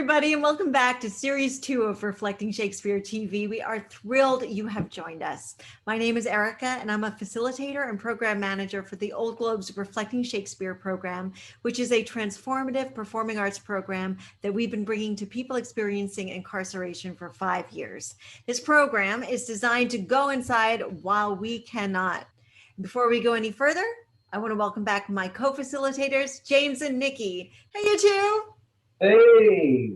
everybody, and welcome back to Series 2 of Reflecting Shakespeare TV. We are thrilled you have joined us. My name is Erika, and I'm a facilitator and program manager for the Old Globe's Reflecting Shakespeare program, which is a transformative performing arts program that we've been bringing to people experiencing incarceration for 5 years. This program is designed to go inside while we cannot. Before we go any further, I want to welcome back my co-facilitators, James and Niki. Hey, you two. Hey.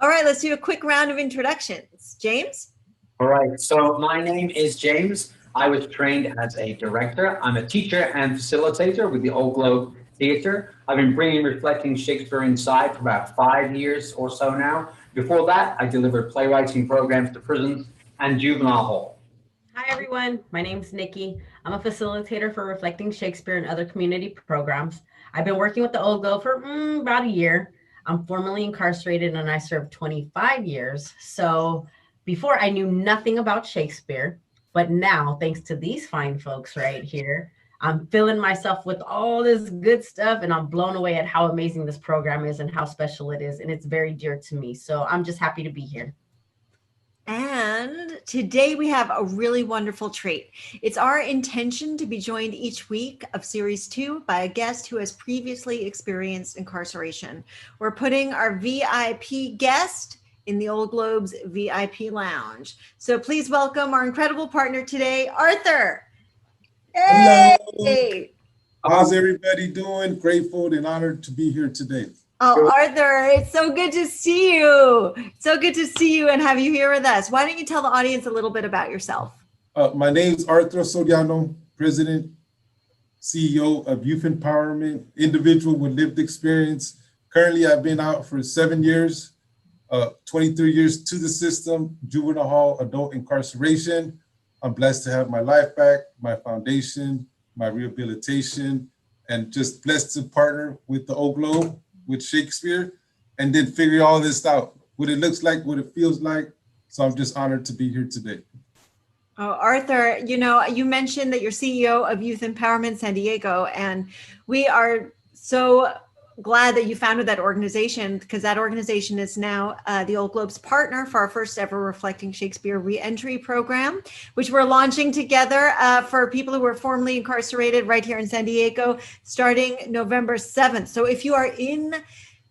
All right, let's do a quick round of introductions. James? All right, so my name is James. I was trained as a director. I'm a teacher and facilitator with the Old Globe Theater. I've been bringing Reflecting Shakespeare inside for about 5 years or so now. Before that, I delivered playwriting programs to prisons and juvenile hall. Hi, everyone. My name is Niki. I'm a facilitator for Reflecting Shakespeare and other community programs. I've been working with the Old Globe for about a year. I'm formerly incarcerated and I served 25 years. So before I knew nothing about Shakespeare, but now thanks to these fine folks right here, I'm filling myself with all this good stuff and I'm blown away at how amazing this program is and how special it is. And it's very dear to me. So I'm just happy to be here. And today we have a really wonderful treat. It's our intention to be joined each week of Series 2 by a guest who has previously experienced incarceration. We're putting our VIP guest in the Old Globe's VIP lounge. So please welcome our incredible partner today, Arthur. Hey! Hello. How's everybody doing? Grateful and honored to be here today. Oh, Arthur, it's so good to see you. So good to see you and have you here with us. Why don't you tell the audience a little bit about yourself? My name is Arthur Soriano, President, CEO of Youth Empowerment, individual with lived experience. Currently, I've been out for 7 years, 23 years to the system, juvenile hall, adult incarceration. I'm blessed to have my life back, my foundation, my rehabilitation, and just blessed to partner with the Old Globe, with Shakespeare, and then figure all this out, what it looks like, what it feels like. So I'm just honored to be here today. Oh, Arthur, you know, you mentioned that you're CEO of Youth Empowerment San Diego, and we are so glad that you founded that organization because that organization is now the Old Globe's partner for our first ever Reflecting Shakespeare reentry program, which we're launching together for people who were formerly incarcerated right here in San Diego starting November 7th. So if you are in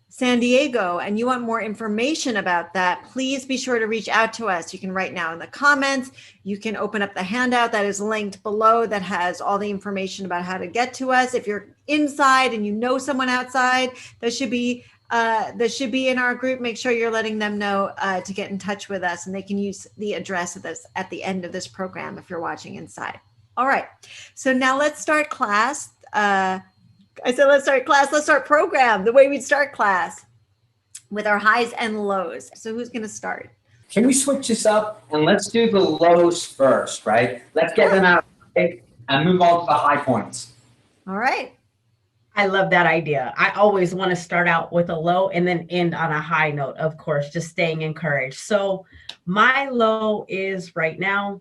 San Diego and you want more information about that, please be sure to reach out to us. You can write now in the comments. You can open up the handout that is linked below that has all the information about how to get to us. If you're inside and you know someone outside that should be in our group, make sure you're letting them know to get in touch with us, and they can use the address of this at the end of this program if you're watching inside. All right, so now let's start class. I said, let's start program, the way we'd start class with our highs and lows. So who's going to start? Can we switch this up and let's do the lows first, right? Let's get them out and move on to the high points. All right. I love that idea. I always want to start out with a low and then end on a high note, of course, just staying encouraged. So my low is right now,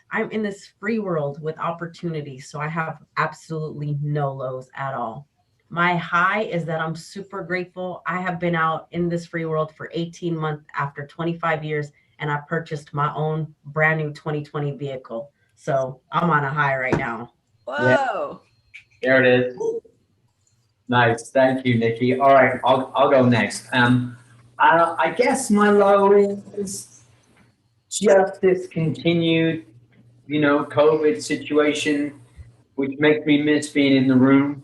I'm in this free world with opportunity. So I have absolutely no lows at all. My high is that I'm super grateful. I have been out in this free world for 18 months after 25 years, and I purchased my own brand new 2020 vehicle. So I'm on a high right now. Whoa. Yeah. There it is. Nice, thank you, Niki. All right, I'll go next. I guess my low is just this continued, COVID situation, which makes me miss being in the room,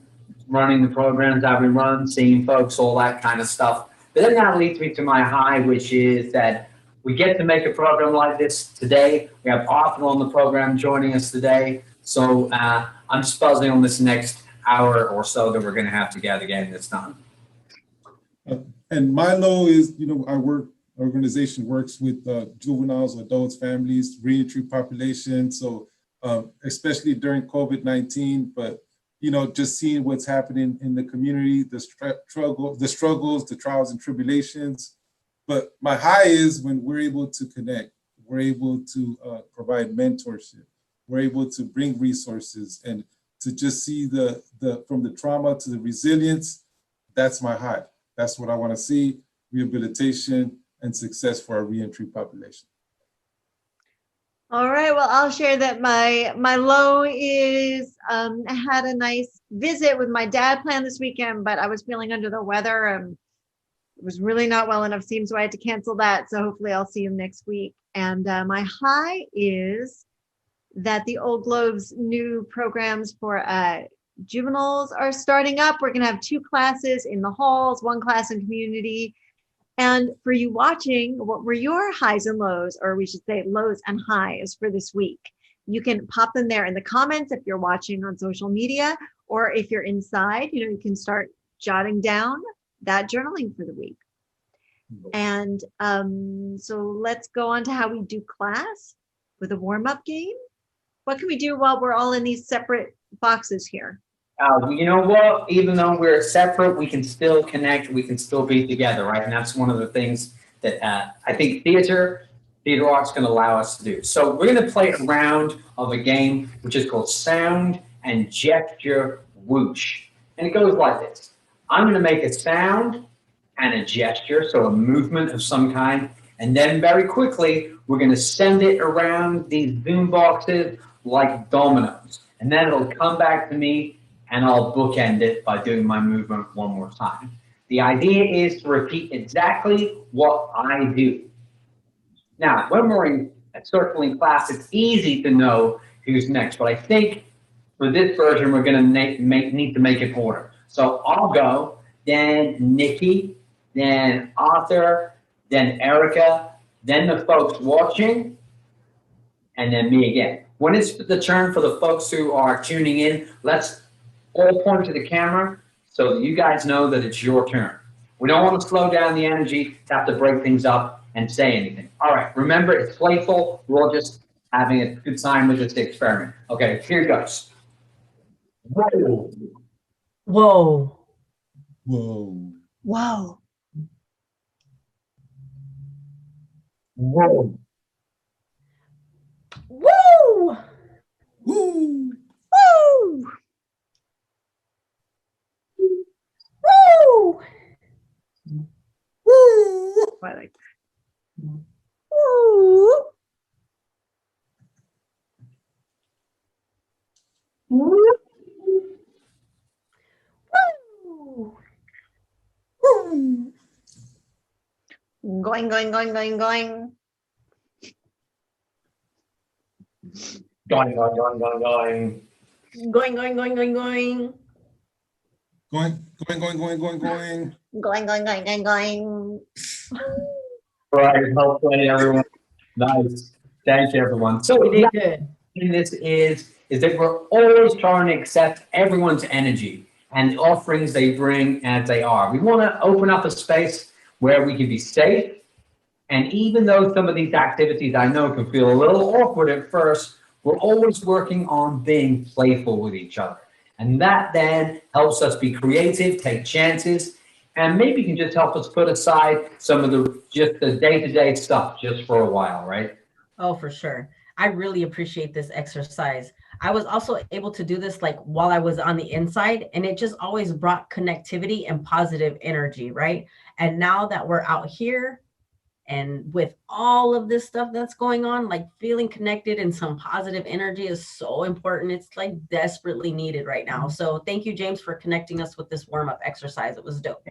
running the programs that we run, seeing folks, all that kind of stuff. But then that leads me to my high, which is that we get to make a program like this today. We have Arthur on the program joining us today. So I'm just buzzing on this next hour or so that we're going to have together getting this done. And my low is, our organization works with juveniles, adults, families, reentry population. So especially during COVID-19, but, just seeing what's happening in the community, the struggles, the trials and tribulations. But my high is when we're able to connect, we're able to provide mentorship, we're able to bring resources and to just see from the trauma to the resilience. That's my high. That's what I want to see. rehabilitation, and success for our reentry population. All right. Well, I'll share that my low is I had a nice visit with my dad planned this weekend, but I was feeling under the weather. It was really not well enough seemed, so I had to cancel that. So hopefully I'll see him next week. And my high is that the Old Globe's new programs for juveniles are starting up. We're going to have 2 classes in the halls, 1 class in community. And for you watching, what were your highs and lows, or we should say lows and highs for this week? You can pop them there in the comments if you're watching on social media, or if you're inside, you can start jotting down that journaling for the week. And so let's go on to how we do class with a warm-up game. What can we do while we're all in these separate boxes here? You know what? Even though we're separate, we can still connect. We can still be together, right? And that's one of the things that I think theater art's going to allow us to do. So we're going to play a round of a game which is called Sound and Gesture Whoosh. And it goes like this. I'm going to make a sound and a gesture, so a movement of some kind. And then very quickly, we're going to send it around these boom boxes like dominoes. And then it'll come back to me, and I'll bookend it by doing my movement one more time. The idea is to repeat exactly what I do. Now, when we're in a circling class, it's easy to know who's next, but I think for this version, we're going to need to make it order. So I'll go, then Niki, then Arthur, then Erika, then the folks watching, and then me again. When it's the turn for the folks who are tuning in, let's all point to the camera so that you guys know that it's your turn. We don't want to slow down the energy to have to break things up and say anything. All right, remember, it's playful. We're all just having a good time with this experiment. Okay, here goes. Whoa. Whoa. Whoa. Whoa. Whoa. Woo! Woo. Woo! Woo! Woo! I like that. Woo! Woo! Woo. Going, going, going, going, going. Going, going, going, going, going. Going, going, going, going, going. Going, going, going, going, going, going. Going, going, going, going, going. All right, well played, everyone. Nice. Thank you, everyone. So We did good. this is that we're always trying to accept everyone's energy and the offerings they bring as they are. We want to open up a space where we can be safe. And even though some of these activities I know can feel a little awkward at first, we're always working on being playful with each other. And that then helps us be creative, take chances, and maybe can just help us put aside some of the day-to-day stuff just for a while, right? Oh, for sure. I really appreciate this exercise. I was also able to do this like while I was on the inside, and it just always brought connectivity and positive energy, right? And now that we're out here and with all of this stuff that's going on, like feeling connected and some positive energy is so important. It's like desperately needed right now. So thank you, James, for connecting us with this warm-up exercise. It was dope.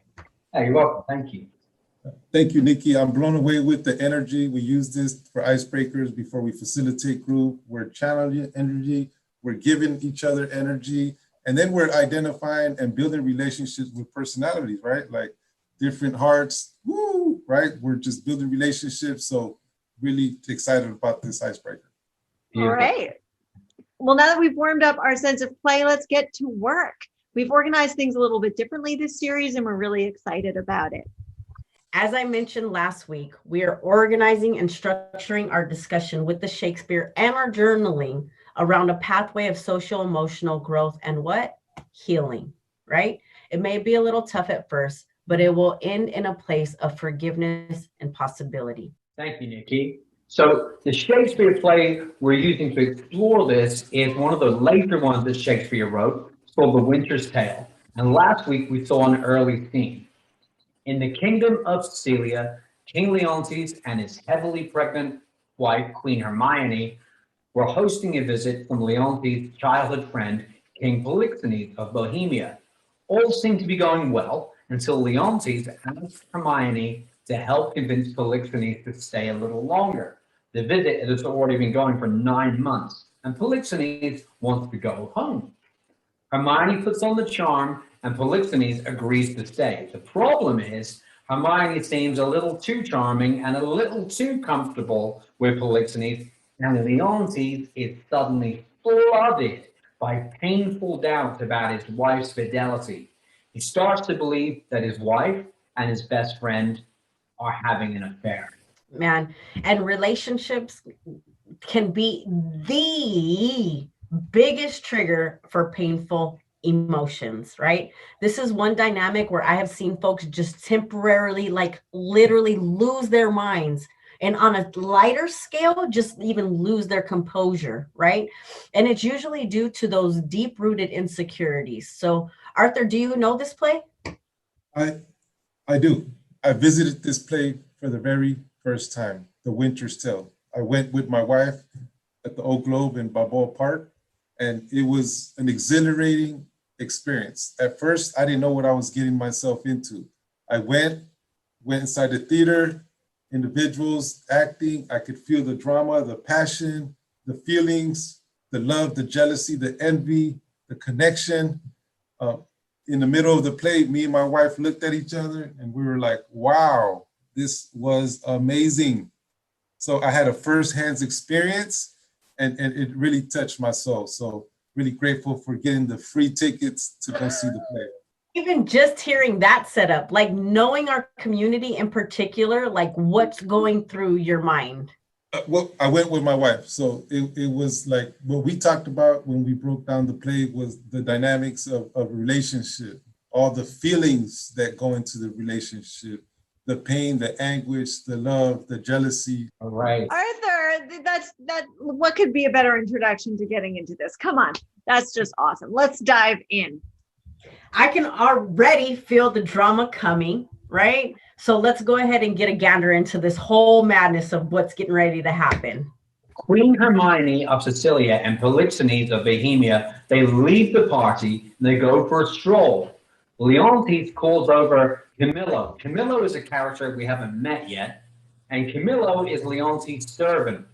Hey, you're welcome. Thank you. Thank you, Niki. I'm blown away with the energy. We use this for icebreakers before we facilitate group. We're channeling energy. We're giving each other energy. And then we're identifying and building relationships with personalities, right? Like different hearts, woo, right? We're just building relationships. So really excited about this icebreaker. All right. Well, now that we've warmed up our sense of play, let's get to work. We've organized things a little bit differently this series, and we're really excited about it. As I mentioned last week, we are organizing and structuring our discussion with the Shakespeare and our journaling around a pathway of social emotional growth and what? Healing, right? It may be a little tough at first, but it will end in a place of forgiveness and possibility. Thank you, Niki. So the Shakespeare play we're using to explore this is one of the later ones that Shakespeare wrote. It's called The Winter's Tale. And last week we saw an early scene. In the kingdom of Sicilia, King Leontes and his heavily pregnant wife, Queen Hermione, were hosting a visit from Leontes' childhood friend, King Polixenes of Bohemia. All seemed to be going well until Leontes asked Hermione to help convince Polixenes to stay a little longer. The visit has already been going for 9 months, and Polixenes wants to go home. Hermione puts on the charm, and Polixenes agrees to stay. The problem is, Hermione seems a little too charming and a little too comfortable with Polixenes, and Leontes is suddenly flooded by painful doubts about his wife's fidelity. He starts to believe that his wife and his best friend are having an affair. Man, and relationships can be the biggest trigger for painful emotions, right? This is one dynamic where I have seen folks just temporarily, like literally lose their minds. And on a lighter scale, just even lose their composure, right? And it's usually due to those deep-rooted insecurities. So, Arthur, do you know this play? I do. I visited this play for the very first time, The Winter's Tale. I went with my wife at the Oak Globe in Balboa Park, and it was an exhilarating experience. At first, I didn't know what I was getting myself into. I went inside the theater, individuals acting. I could feel the drama, the passion, the feelings, the love, the jealousy, the envy, the connection. In the middle of the play, me and my wife looked at each other and we were like, wow, this was amazing. So I had a firsthand experience and it really touched my soul. So really grateful for getting the free tickets to go see the play. Even just hearing that setup, like knowing our community in particular, like what's going through your mind? Well, I went with my wife. So it was like what we talked about when we broke down the play was the dynamics of a relationship, all the feelings that go into the relationship, the pain, the anguish, the love, the jealousy. All right. Arthur, what could be a better introduction to getting into this? Come on, that's just awesome. Let's dive in. I can already feel the drama coming, right? So let's go ahead and get a gander into this whole madness of what's getting ready to happen. Queen Hermione of Sicilia and Polixenes of Bohemia, they leave the party and they go for a stroll. Leontes calls over Camillo. Camillo is a character we haven't met yet, and Camillo is Leontes' servant.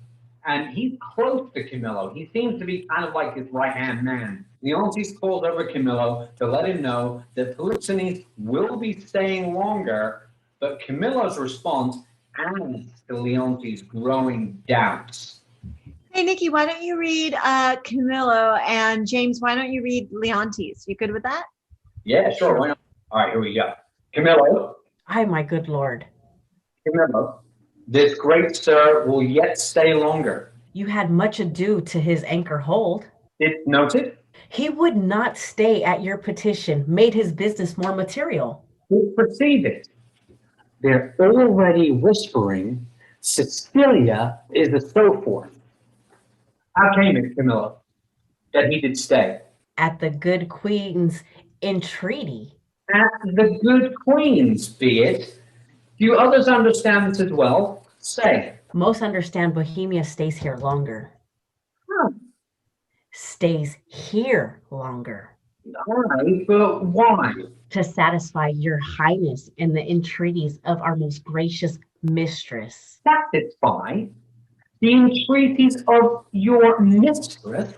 And he's close to Camillo. He seems to be kind of like his right-hand man. Leontes calls over Camillo to let him know that Polixenes will be staying longer, but Camillo's response adds to Leontes' growing doubts. Hey, Niki, why don't you read Camillo, and James, why don't you read Leontes? You good with that? Yeah, sure. Why not? All right, here we go. Camillo. Ay, my good Lord. Camillo. This great sir will yet stay longer. You had much ado to his anchor hold. It's noted. He would not stay at your petition, made his business more material. It proceeded. They're already whispering, Cecilia is a so forth. How came it, Camillo, that he did stay? At the good queen's entreaty. At the good queen's, be it. Do you others understand this as well? Say. Most understand Bohemia stays here longer. Stays here longer. All right, but why? To satisfy your highness and the entreaties of our most gracious mistress. Satisfy the entreaties of your mistress?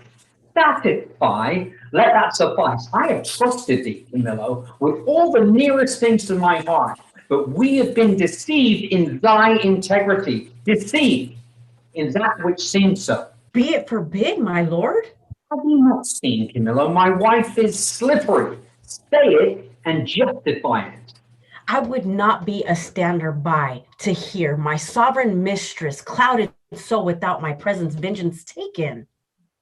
Satisfy? Let that suffice. I have trusted thee, Camillo, with all the nearest things to my heart, but we have been deceived in thy integrity, deceived in that which seems so. Be it forbid, my lord. Have you not seen, Camillo? My wife is slippery. Say it and justify it. I would not be a stander by to hear my sovereign mistress clouded so without my presence vengeance taken.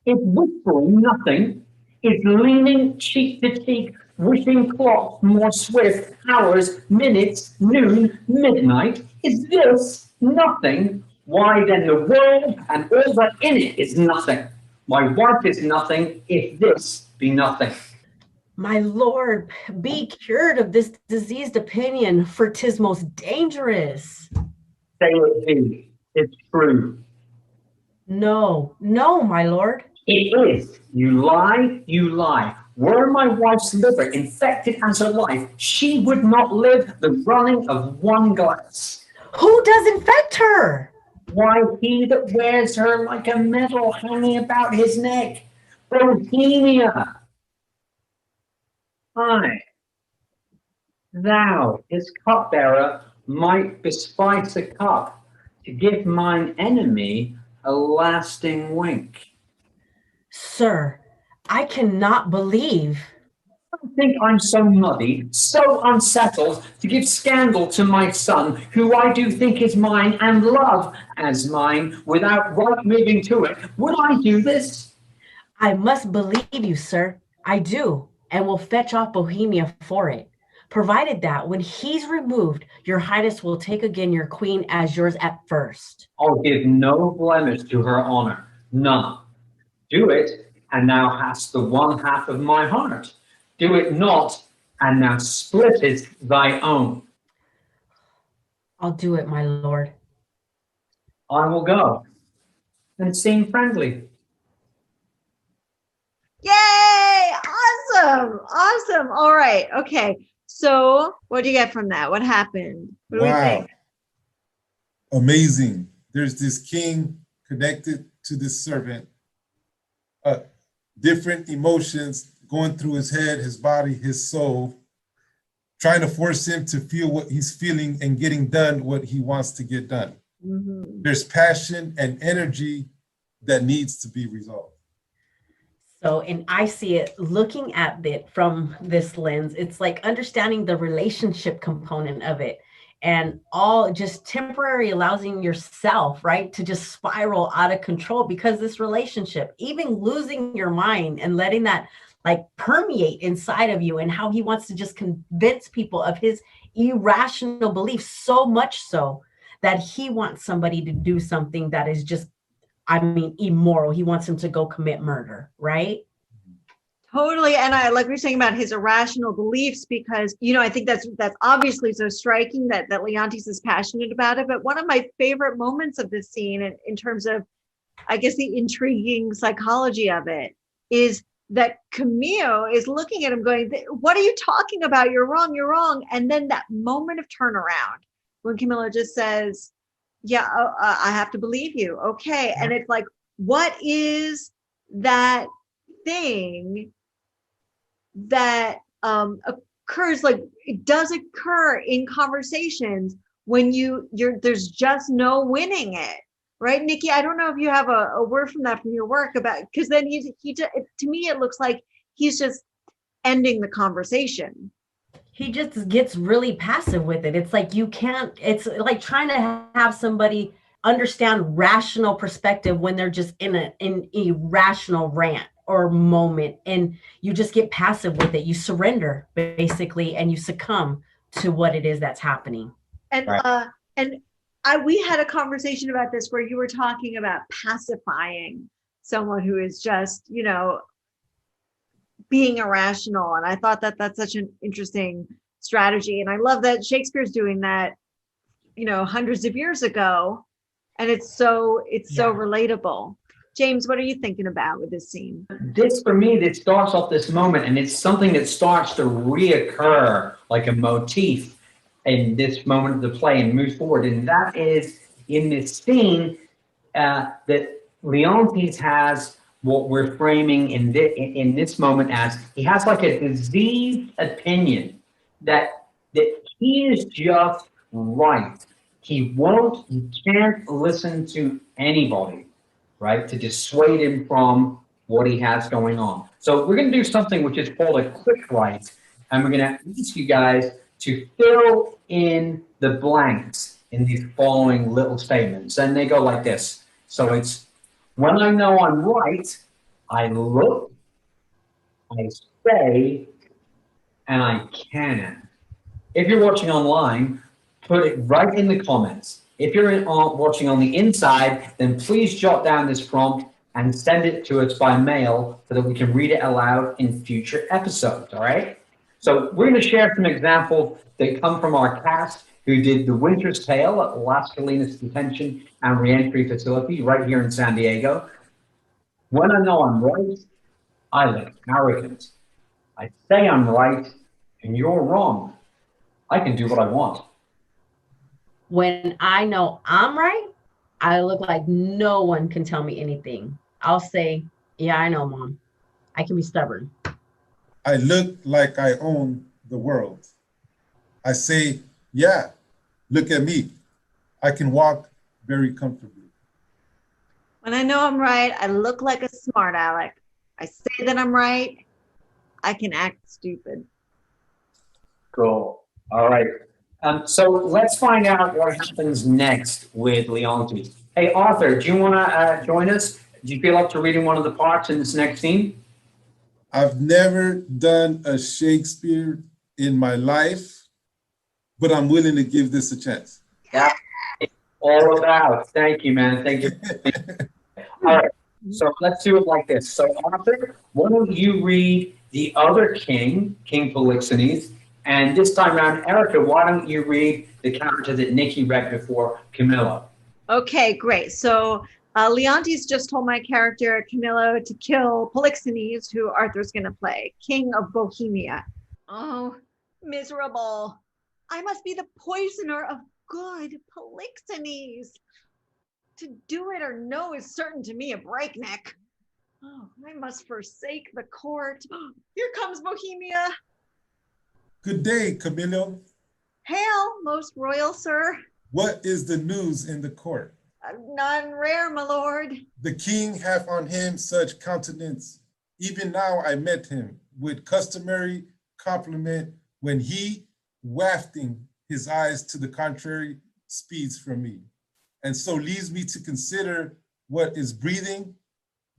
Is whispering nothing? Is leaning cheek to cheek, wishing clocks more swift, hours, minutes, noon, midnight? Is this nothing? Why then the world and all that in it is nothing. My wife is nothing if this be nothing. My lord, be cured of this diseased opinion, for 'tis most dangerous. Say it be. It's true. No, no, my lord. It is. You lie, you lie. Were my wife's liver infected as her life, she would not live the running of one glass. Who does infect her? Why, he that wears her like a medal hanging about his neck. Bohemia. Aye, thou, his cupbearer, might bespice a cup to give mine enemy a lasting wink. Sir, I cannot believe. I think I'm so muddy, so unsettled, to give scandal to my son, who I do think is mine and love as mine, without right moving to it. Would I do this? I must believe you, sir. I do, and will fetch off Bohemia for it, provided that when he's removed, your highness will take again your queen as yours at first. I'll give no blemish to her honor, none. Do it, and thou hast the one half of my heart. Do it not, and thou splittest thy own. I'll do it, my lord. I will go and seem friendly. Yay! Awesome. Awesome. All right. Okay. So what do you get from that? What happened? What do we think? Amazing. There's this king connected to this servant. Different emotions going through his head, his body, his soul, trying to force him to feel what he's feeling and getting done what he wants to get done. Mm-hmm. There's passion and energy that needs to be resolved. So, and I see it looking at it from this lens, it's like understanding the relationship component of it, and all just temporary allowing yourself, right, to just spiral out of control because this relationship, even losing your mind and letting that like permeate inside of you, and how he wants to just convince people of his irrational beliefs, so much so that he wants somebody to do something that is just, I mean, immoral. He wants him to go commit murder, right? Totally. And I like what you're saying about his irrational beliefs, because, you know, I think that's obviously so striking that Leontes is passionate about it. But one of my favorite moments of this scene in terms of, I guess, the intriguing psychology of it is that Camille is looking at him going, what are you talking about? You're wrong. You're wrong. And then that moment of turnaround when Camilla just says, yeah, I have to believe you. Okay. Yeah. And it's like, what is that thing that occurs? Like, it does occur in conversations when there's just no winning it, right? Niki, I don't know if you have a word from that from your work about, because then he to me it looks like he's just ending the conversation. He just gets really passive with it. It's like you can't, it's like trying to have somebody understand rational perspective when they're just in an irrational rant or moment, and you just get passive with it. You surrender basically, and you succumb to what it is that's happening. And right. We had a conversation about this where you were talking about pacifying someone who is just, you know, being irrational. And I thought that that's such an interesting strategy. And I love that Shakespeare's doing that, you know, hundreds of years ago. And it's so relatable. James, what are you thinking about with this scene? This, for me, this starts off this moment, and it's something that starts to reoccur like a motif in this moment of the play and moves forward. And that is in this scene that Leontes has what we're framing in this moment as, he has like a diseased opinion that he is just right. He can't listen to anybody, right, to dissuade him from what he has going on. So we're going to do something which is called a quick write, and we're going to ask you guys to fill in the blanks in these following little statements. And they go like this. So it's, when I know I'm right, I look, I say, and I can. If you're watching online, put it right in the comments. If you're watching on the inside, then please jot down this prompt and send it to us by mail so that we can read it aloud in future episodes, all right? So we're going to share some examples that come from our cast who did The Winter's Tale at Las Colinas Detention and Reentry Facility right here in San Diego. When I know I'm right, I look arrogant. I say I'm right, and you're wrong. I can do what I want. When I know I'm right, I look like no one can tell me anything. I'll say, yeah, I know, Mom. I can be stubborn. I look like I own the world. I say, yeah, look at me. I can walk very comfortably. When I know I'm right, I look like a smart aleck. I say that I'm right. I can act stupid. Cool. All right. So let's find out what happens next with Leonti. Hey, Arthur, do you want to join us? Do you feel up to reading one of the parts in this next scene? I've never done a Shakespeare in my life, but I'm willing to give this a chance. Yeah. All about. Thank you, man. Thank you. All right. So let's do it like this. So Arthur, why don't you read the other king, King Polixenes, and this time around, Erika, why don't you read the character that Niki read before, Camillo? Okay, great. So Leontes just told my character Camillo to kill Polixenes, who Arthur's going to play, King of Bohemia. Oh, miserable. I must be the poisoner of good Polixenes. To do it or no is certain to me a breakneck. Oh, I must forsake the court. Here comes Bohemia. Good day, Camillo. Hail, most royal sir. What is the news in the court? None rare, my lord. The king hath on him such countenance. Even now I met him with customary compliment when he, wafting his eyes to the contrary, speeds from me. And so leaves me to consider what is breathing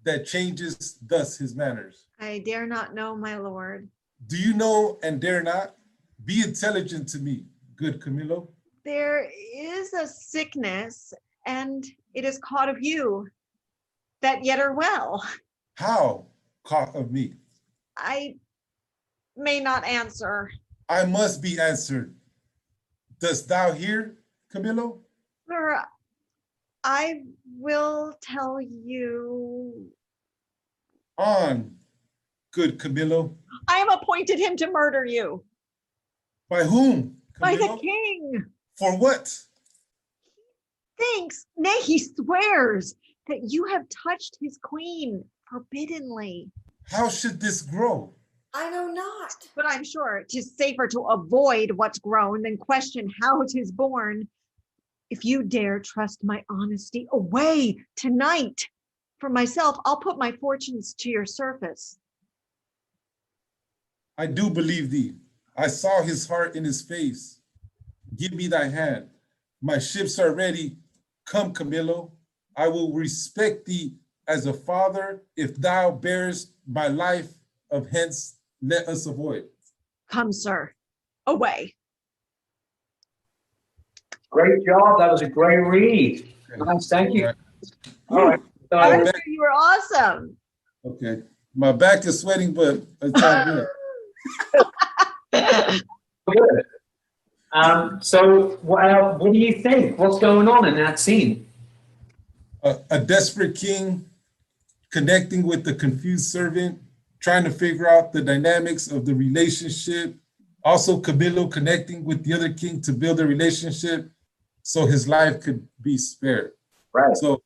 that changes thus his manners. I dare not know, my lord. Do you know and dare not? Be intelligent to me, good Camillo. There is a sickness, and it is caught of you, that yet are well. How caught of me? I may not answer. I must be answered. Dost thou hear, Camillo? Sir, I will tell you. On, good Camillo. I have appointed him to murder you. By whom, By Camillo? the king. For what? Thinks, nay, he swears that you have touched his queen forbiddenly. How should this grow? I know not. But I'm sure 'tis safer to avoid what's grown than question how 'tis born. If you dare trust my honesty, away tonight. For myself, I'll put my fortunes to your service. I do believe thee. I saw his heart in his face. Give me thy hand. My ships are ready. Come, Camillo. I will respect thee as a father if thou bearest my life of hence let us avoid. Come, sir, away. Great job. That was a great read. Nice. Thank you. All right. So, Arthur, you were awesome. Okay. My back is sweating, but it's all good. good. So what do you think? What's going on in that scene? A desperate king connecting with the confused servant, trying to figure out the dynamics of the relationship. Also, Camillo connecting with the other king to build a relationship so his life could be spared. Right. So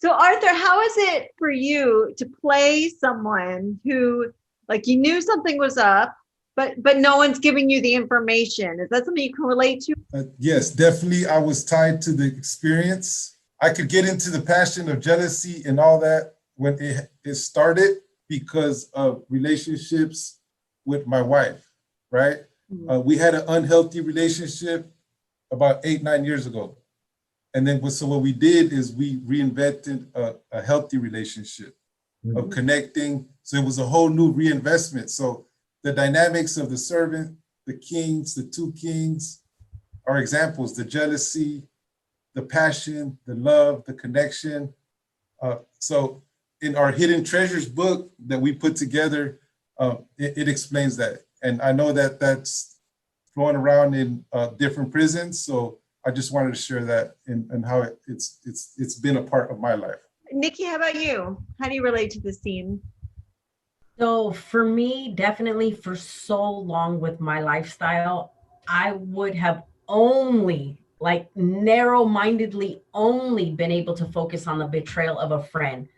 Arthur, how is it for you to play someone who, like, you knew something was up, but no one's giving you the information? Is that something you can relate to? Yes, definitely. I was tied to the experience. I could get into the passion of jealousy and all that when it started because of relationships with my wife, right? Mm-hmm. We had an unhealthy relationship about 8-9 years ago. And then so what we did is we reinvented a healthy relationship of connecting. So it was a whole new reinvestment. So the dynamics of the servant, the kings, the two kings are examples, the jealousy, the passion, the love, the connection. So in our Hidden Treasures book that we put together, it explains that. And I know that that's flowing around in different prisons. So I just wanted to share that and how it's been a part of my life. Niki, how about you? How do you relate to this scene? So for me, definitely for so long with my lifestyle, I would have only like narrow-mindedly only been able to focus on the betrayal of a friend.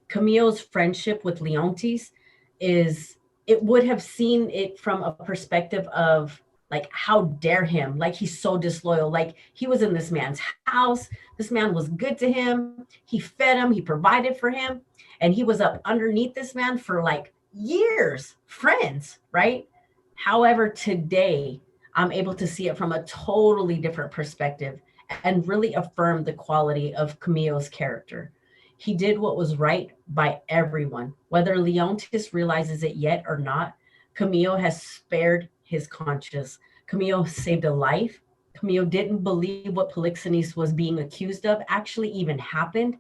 Camille's friendship with Leontes it would have seen it from a perspective of like, how dare him? Like, he's so disloyal. Like, he was in this man's house. This man was good to him. He fed him. He provided for him. And he was up underneath this man for like years, friends, right? However, today, I'm able to see it from a totally different perspective and really affirm the quality of Camille's character. He did what was right by everyone. Whether Leontes realizes it yet or not, Camille has spared his conscience. Camille saved a life. Camille didn't believe what Polixenes was being accused of actually even happened,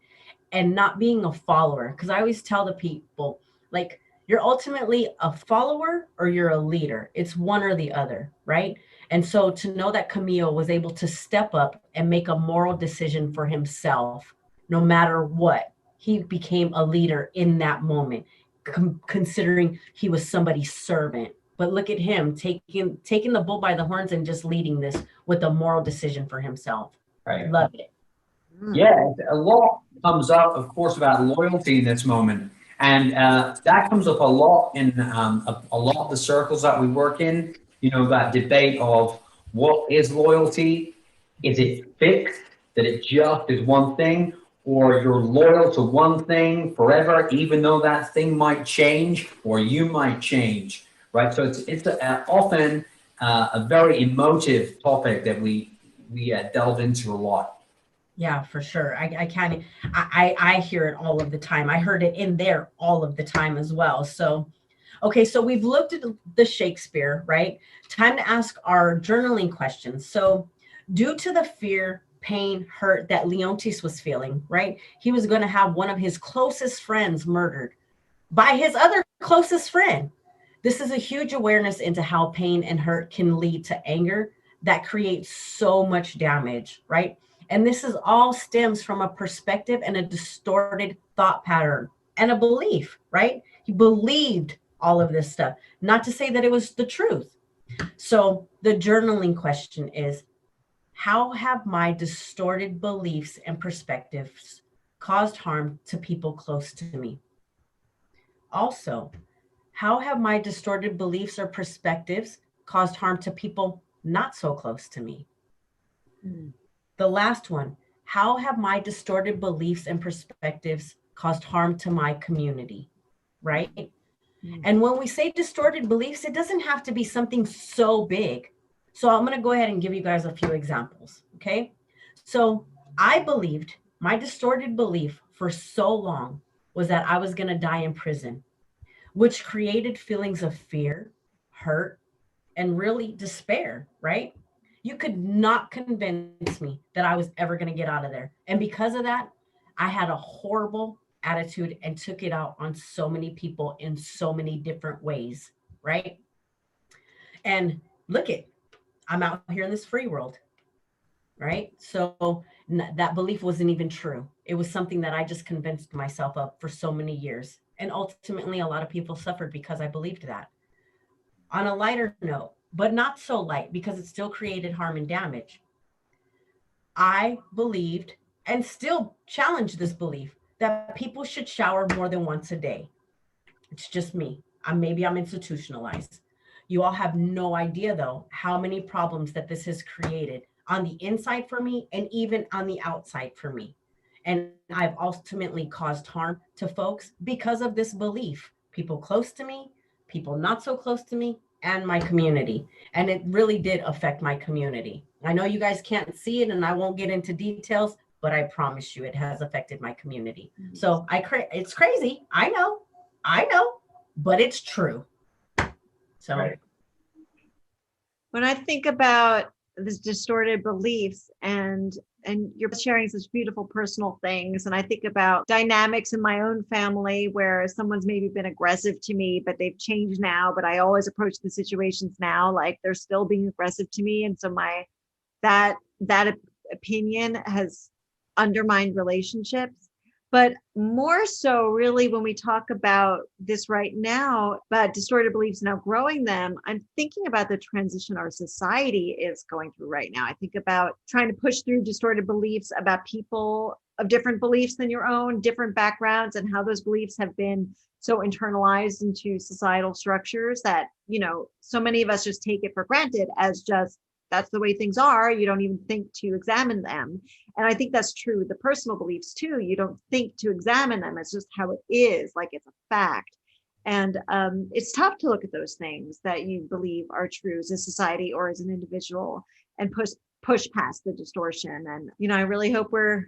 and not being a follower. Because I always tell the people, like, you're ultimately a follower or you're a leader. It's one or the other, right? And so to know that Camille was able to step up and make a moral decision for himself, no matter what, he became a leader in that moment, considering he was somebody's servant. But look at him taking the bull by the horns and just leading this with a moral decision for himself. Right. Love it. Yeah, a lot comes up, of course, about loyalty in this moment. And that comes up a lot in a lot of the circles that we work in, you know, that debate of what is loyalty? Is it fixed, that it just is one thing? Or you're loyal to one thing forever, even though that thing might change or you might change, right? So it's often a very emotive topic that we delve into a lot. Yeah, for sure. I hear it all of the time. I heard it in there all of the time as well. So, okay, so we've looked at the Shakespeare, right? Time to ask our journaling questions. So, due to the fear, pain, hurt that Leontes was feeling, right? He was going to have one of his closest friends murdered by his other closest friend. This is a huge awareness into how pain and hurt can lead to anger that creates so much damage, right? And this is all stems from a perspective and a distorted thought pattern and a belief, right? He believed all of this stuff, not to say that it was the truth. So the journaling question is, how have my distorted beliefs and perspectives caused harm to people close to me? Also, how have my distorted beliefs or perspectives caused harm to people not so close to me? The last one, how have my distorted beliefs and perspectives caused harm to my community, right? And when we say distorted beliefs, it doesn't have to be something so big. So I'm going to go ahead and give you guys a few examples, okay? So I believed, my distorted belief for so long was that I was going to die in prison, which created feelings of fear, hurt, and really despair, right? You could not convince me that I was ever going to get out of there. And because of that, I had a horrible attitude and took it out on so many people in so many different ways, right? And look it, I'm out here in this free world, right? So that belief wasn't even true. It was something that I just convinced myself of for so many years. And ultimately, a lot of people suffered because I believed that. On a lighter note, but not so light because it still created harm and damage, I believed and still challenge this belief that people should shower more than once a day. It's just me. Maybe I'm institutionalized. You all have no idea, though, how many problems that this has created on the inside for me and even on the outside for me. And I've ultimately caused harm to folks because of this belief. People close to me, people not so close to me, and my community. And it really did affect my community. I know you guys can't see it and I won't get into details, but I promise you it has affected my community. So it's crazy. I know, but it's true. So Right. When I think about this distorted beliefs, and you're sharing such beautiful personal things. And I think about dynamics in my own family where someone's maybe been aggressive to me, but they've changed now, but I always approach the situations now like they're still being aggressive to me. And so that opinion has undermined relationships. But more so, really, when we talk about this right now, about distorted beliefs and outgrowing them, I'm thinking about the transition our society is going through right now. I think about trying to push through distorted beliefs about people of different beliefs than your own, different backgrounds, and how those beliefs have been so internalized into societal structures that, so many of us just take it for granted as just that's the way things are. You don't even think to examine them. And I think that's true with the personal beliefs too. You don't think to examine them. It's just how it is, like it's a fact. And it's tough to look at those things that you believe are true as a society or as an individual and push past the distortion. And, I really hope we're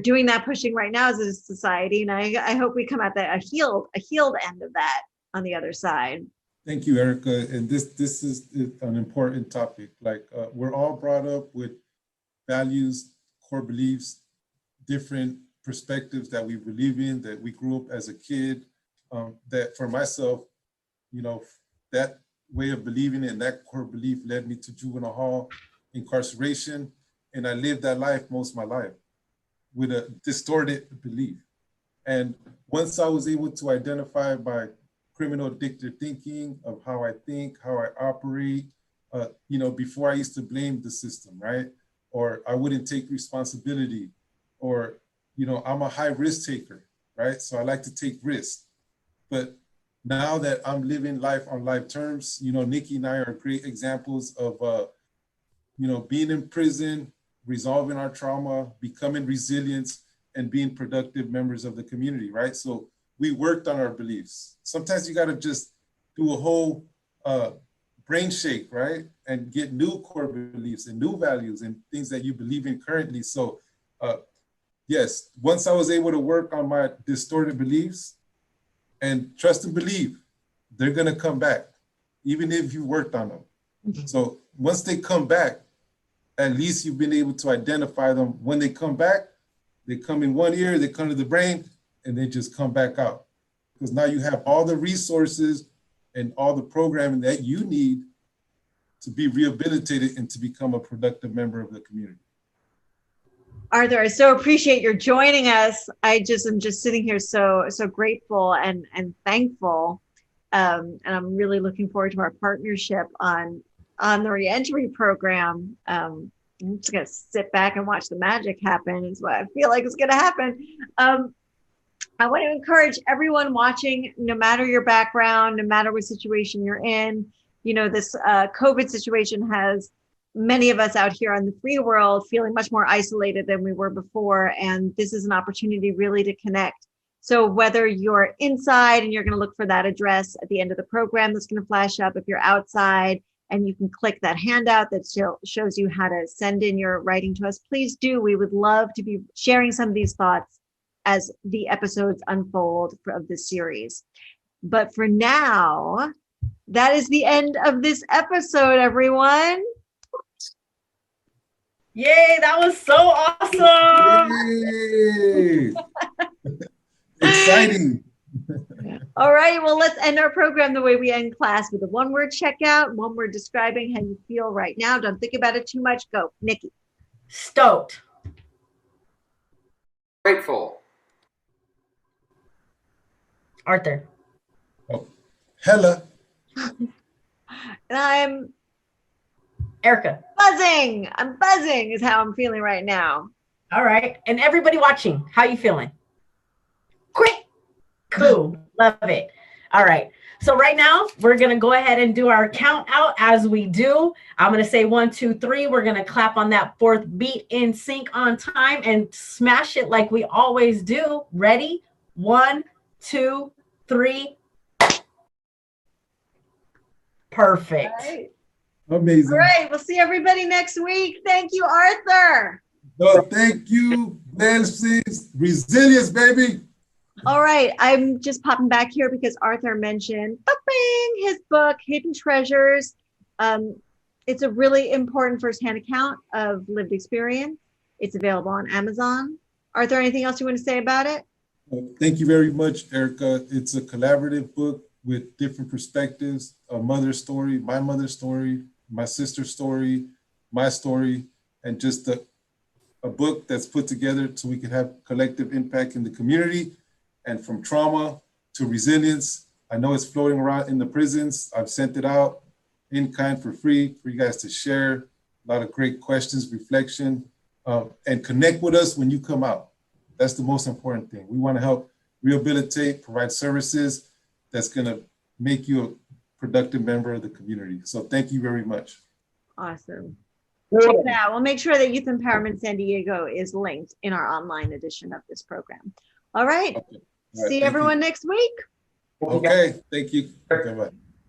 doing that pushing right now as a society. And I hope we come at a healed end of that on the other side. Thank you, Erika. And this is an important topic. Like we're all brought up with values, core beliefs, different perspectives that we believe in, that we grew up as a kid. That for myself, that way of believing and that core belief led me to juvenile hall, incarceration, and I lived that life most of my life with a distorted belief. And once I was able to identify by criminal addictive thinking of how I think, how I operate. Before I used to blame the system, right? Or I wouldn't take responsibility, or, I'm a high risk taker, right? So I like to take risks. But now that I'm living life on life terms, Niki and I are great examples of, being in prison, resolving our trauma, becoming resilient, and being productive members of the community, right? So we worked on our beliefs. Sometimes you got to just do a whole brain shake, right? And get new core beliefs and new values and things that you believe in currently. So yes, once I was able to work on my distorted beliefs and trust and believe, they're going to come back, even if you worked on them. Mm-hmm. So once they come back, at least you've been able to identify them. When they come back, they come in one ear, they come to the brain, and they just come back out. Because now you have all the resources and all the programming that you need to be rehabilitated and to become a productive member of the community. Arthur, I so appreciate your joining us. I'm just sitting here so grateful and thankful. And I'm really looking forward to our partnership on the reentry program. I'm just gonna sit back and watch the magic happen is what I feel like is gonna happen. I want to encourage everyone watching, no matter your background, no matter what situation you're in, this COVID situation has many of us out here on the free world feeling much more isolated than we were before. And this is an opportunity really to connect. So whether you're inside and you're going to look for that address at the end of the program that's going to flash up, if you're outside and you can click that handout that shows you how to send in your writing to us, please do. We would love to be sharing some of these thoughts as the episodes unfold of this series. But for now, that is the end of this episode, everyone. Yay, that was so awesome. Yay. Exciting. All right, well, let's end our program the way we end class, with a one-word checkout, one word describing how you feel right now. Don't think about it too much. Go, Niki. Stoked. Grateful. Arthur. Oh, hella. And I'm Erika. buzzing. I'm buzzing is how I'm feeling right now. All right. And everybody watching, how you feeling? Great. Cool. Love it. All right. So right now, we're going to go ahead and do our count out as we do. I'm going to say 1, 2, 3. We're going to clap on that fourth beat in sync on time and smash it like we always do. Ready? 1, 2, 3. Perfect. All right. Amazing. All right. We'll see everybody next week. Thank you, Arthur. No, thank you. Blessings. Resilience, baby. All right. I'm just popping back here because Arthur mentioned his book, Hidden Treasures. It's a really important firsthand account of lived experience. It's available on Amazon. Arthur, anything else you want to say about it? Thank you very much, Erica. It's a collaborative book with different perspectives, a mother's story, my sister's story, my story, and just a book that's put together so we can have collective impact in the community, and from trauma to resilience. I know it's floating around in the prisons. I've sent it out in kind for free for you guys to share. A lot of great questions, reflection, and connect with us when you come out. That's the most important thing. We want to help rehabilitate, provide services that's going to make you a productive member of the community. So thank you very much. Awesome. Check it out. We'll make sure that Youth Empowerment San Diego is linked in our online edition of this program. All right. Okay. All right, See everyone next week. Okay. Thank you. Okay, bye.